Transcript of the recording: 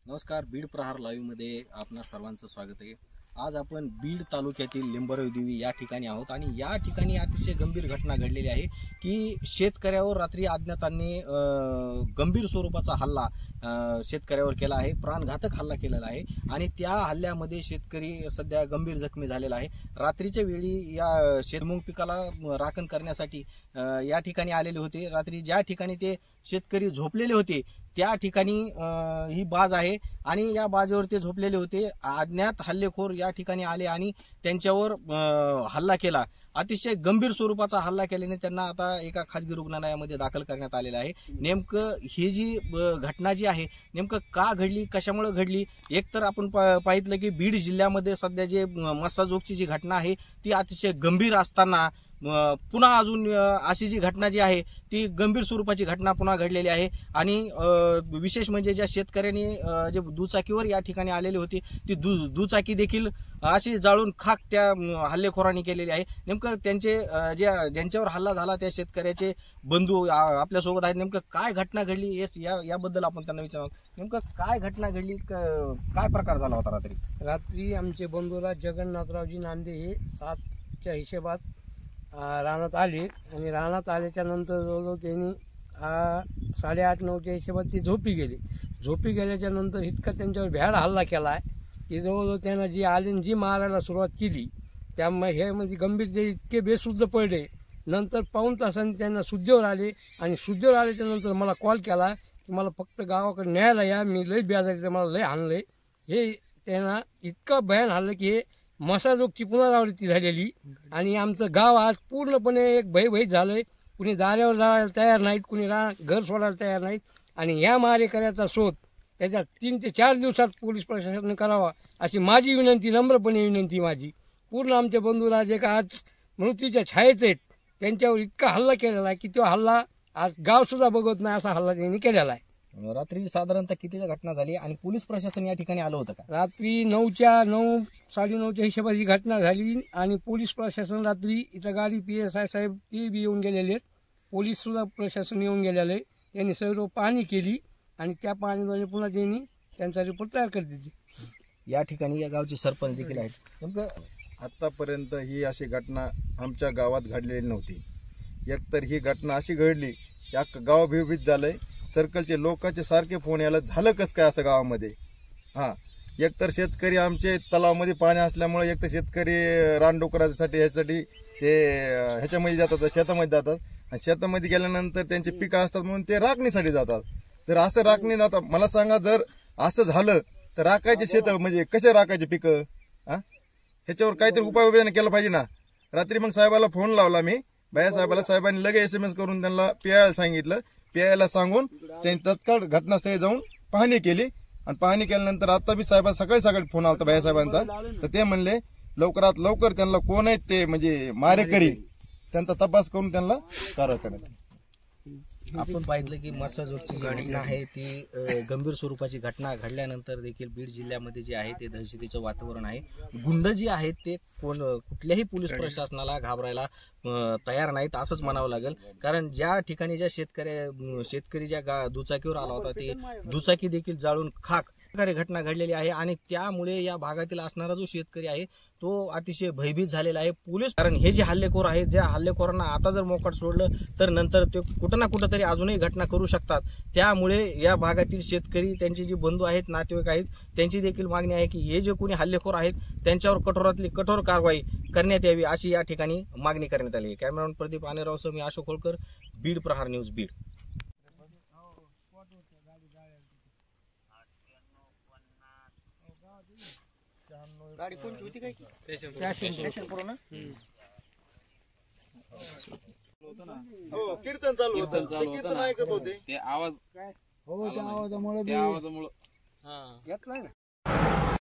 नमस्कार, बीड प्रहार लाईव्ह मध्ये आपणा सर्वांचं स्वागत आहे। आज आपण बीड तालुक्यातील लिंबरदेवी या ठिकाणी आहोत आणि या ठिकाणी अतिशय गंभीर घटना घडलेली आहे की शेतकऱ्यावर रात्री अज्ञातांनी गंभीर स्वरूपाचा हल्ला शेतकऱ्यावर केला आहे, प्राणघातक हल्ला केलेला आहे आणि त्या हल्ल्यामध्ये शेतकरी सध्या गंभीर जखमी झालेला आहे। रात्रीच्या वेळी या शेतमुग पिकाला राखण करण्यासाठी या ठिकाणी आलेले होते। रात्री ज्या ठिकाणी ते शेतकरी झोपलेले होते त्या ठिकाणी ही बाज आहे आणि या बाजेवर ते झोपलेले होते। अज्ञात हल्लेखोर या ठिकाणी आले आणि त्यांच्यावर हल्ला केला। अतिशय गंभीर स्वरूपाचा हल्ला केल्याने त्यांना आता एका खासगी रुग्णालयामध्ये दाखल करण्यात आलेला आहे। नेमकं ही जी घटना जी आहे नेमकं का घडली, कशामुळे घडली, एक तर आपण पाहितलं की बीड जिल्ह्यामध्ये सध्या जे मस्साजोगची जी घटना आहे ती अतिशय गंभीर असताना पुन्हा अजून अशी जी घटना जी आहे ती गंभीर स्वरूपाची घटना पुन्हा घडलेली आहे। आणि विशेष म्हणजे ज्या शेतकऱ्यांनी जे दुचाकीवर या ठिकाणी आलेले होते ती दुचाकी देखील अशी जाळून खाक त्या हल्लेखोरांनी केलेली आहे। नेमकं त्यांचे ज्यांच्यावर हल्ला झाला त्या शेतकऱ्याचे बंधू आपल्यासोबत आहेत। नेमकं काय घटना घडली याबद्दल आपण त्यांना विचारू। नेमकं काय घटना घडली, काय प्रकार झाला होता रात्री आमचे बंधुराज जगन्नाथरावजी नांदे हे 7च्या हिशोबात रानात आले आणि रानात आल्याच्या नंतर जवळजवळ त्यांनी 8:30-9च्या हिशोबात ते झोपी गेल्याच्या नंतर इतका त्यांच्यावर भ्याड हल्ला केला आहे की जवळजवळ त्यांना जी आले जी मारायला सुरुवात केली त्यामुळे हे म्हणजे गंभीर ते इतके बेशुद्ध पडले। नंतर पाऊण तासांनी त्यांना शुद्धीवर आले आणि शुद्धीवर आल्याच्या नंतर मला कॉल केला की मला फक्त गावाकडे न्यायला या, मी लई बेजारी, मला लई हाणलं हे त्यांना इतकं भयान हल्लं की हे मसाजोगची पुनरावृत्ती झालेली आणि आमचं गाव आज पूर्णपणे एक भयभीत झालंय। कुणी दाऱ्यावर जायला तयार नाहीत, कुणी घर सोडायला तयार नाहीत आणि ह्या मारेकऱ्याचा शोध त्याच्या 3 ते 4 दिवसात पोलीस प्रशासनाने करावा अशी माझी विनंती, नम्रपणे विनंती माझी। पूर्ण आमचे बंधुराज एक आज मृत्यूच्या छायेत आहेत, त्यांच्यावर इतका हल्ला केलेला आहे की तो हल्ला आज गाव सुद्धा बघत नाही असा हल्ला त्यांनी केलेला आहे। रात्री साधारणतः कितीची घटना झाली आणि पोलीस प्रशासन या ठिकाणी आलं होतं का? रात्री 9, 9:30च्या हिशोबात ही घटना झाली आणि पोलीस प्रशासन रात्री इथं गाडी PSI साहेब ते बी येऊन गेलेले आहेत, पोलीस सुद्धा प्रशासन येऊन गेलेले, त्यांनी सर्व पाहणी केली आणि त्या पाहणीद्वारे पुन्हा त्यांनी त्यांचा रिपोर्ट तयार करत दिली। या ठिकाणी या गावचे सरपंच देखील आहेत। नेमकं आतापर्यंत ही अशी घटना आमच्या गावात घडलेली नव्हती। एकतर ही घटना अशी घडली या गाव भयभीत झालंय, सर्कलचे लोकांचे सारखे फोन यायला झालं कसं काय असं गावामध्ये। एकतर शेतकरी आमचे तलावामध्ये पाणी असल्यामुळे एकतर शेतकरी रानडुकरासाठी ह्यासाठी ते ह्याच्यामध्ये जातात, शेतामध्ये जातात आणि शेतामध्ये गेल्यानंतर त्यांचे पिकं असतात म्हणून ते राखणीसाठी जातात। तर असं राखणी जातात, मला सांगा जर असं झालं तर राखायचे शेत म्हणजे कसे राखायचे पिकं? ह्याच्यावर काहीतरी उपाययोजना केला पाहिजे ना। रात्री मग साहेबाला फोन लावला मी, साहेबाला, साहेबांनी लगेच SMS करून त्यांना PIला सांगितलं। PIला सांगून त्यांनी तत्काळ घटनास्थळी जाऊन पाहणी केली आणि पाहणी केल्यानंतर आता बी सकाळी फोन आला साहेबांचा, तर ते म्हणले लवकरात लवकर त्यांना कोण आहेत ते म्हणजे मारेकरी त्यांचा तपास करून त्यांना कारवाई करण्यात। आपण पाहिलं की मस्साजोगची जी घटना आहे ती गंभीर स्वरूपाची घटना घडल्यानंतर देखील बीड जिल्ह्यामध्ये जे आहे ते दहशतीचं वातावरण आहे। गुंड जी आहेत ते कुठल्याही पोलीस प्रशासनाला घाबरायला तयार नाहीत असंच म्हणावं लागेल। कारण ज्या ठिकाणी ज्या शेतकरी ज्या दुचाकीवर आला होता ती दुचाकी देखील जाळून खाक घटना घडलेली आहे आणि त्यामुळे या भागातील असणारा जो शेतकरी आहे तो अतिशय भयभीत झालेला आहे। पोलीस, कारण हे जे हल्लेखोर आहेत, ज्या हल्लेखोरांना आता जर मोकाट सोडलं तर नंतर ते कुठं ना कुठं तरी अजूनही घटना करू शकतात। त्यामुळे या भागातील शेतकरी, त्यांचे जे बंधू आहेत, नातेवाईक आहेत, त्यांची देखील मागणी आहे की हे जे कोणी हल्लेखोर आहेत त्यांच्यावर कठोरातली कठोर कारवाई करण्यात यावी अशी या ठिकाणी मागणी करण्यात आली आहे। कॅमेरामॅन प्रदीप आनेरावसह मी अशोक होळकर, बीड प्रहार न्यूज, बीड। गाडी कोणची होती काय? हो, कीर्तन चालू होतं, कीर्तन ऐकत होते, ते आवाजामुळे घेतलाय ना।